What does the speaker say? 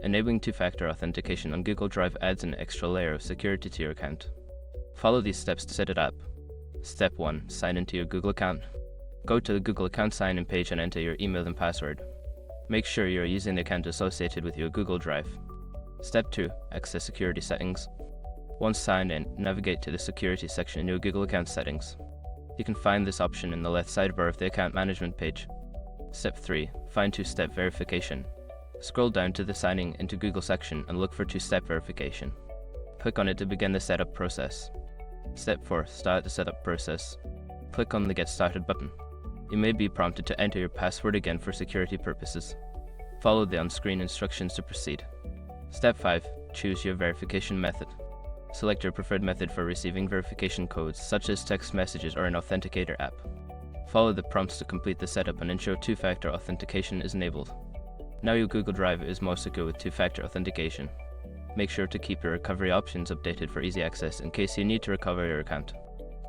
Enabling two-factor authentication on Google Drive adds an extra layer of security to your account. Follow these steps to set it up. Step 1. Sign into your Google account. Go to the Google account sign-in page and enter your email and password. Make sure you are using the account associated with your Google Drive. Step 2. Access security settings. Once signed in, navigate to the security section in your Google account settings. You can find this option in the left sidebar of the account management page. Step 3. Find two-step verification. Scroll down to the signing into Google section and look for two-step verification. Click on it to begin the setup process. Step 4. Start the setup process. Click on the Get Started button. You may be prompted to enter your password again for security purposes. Follow the on-screen instructions to proceed. Step 5. Choose your verification method. Select your preferred method for receiving verification codes, such as text messages or an authenticator app. Follow the prompts to complete the setup and ensure two-factor authentication is enabled. Now your Google Drive is more secure with two-factor authentication. Make sure to keep your recovery options updated for easy access in case you need to recover your account.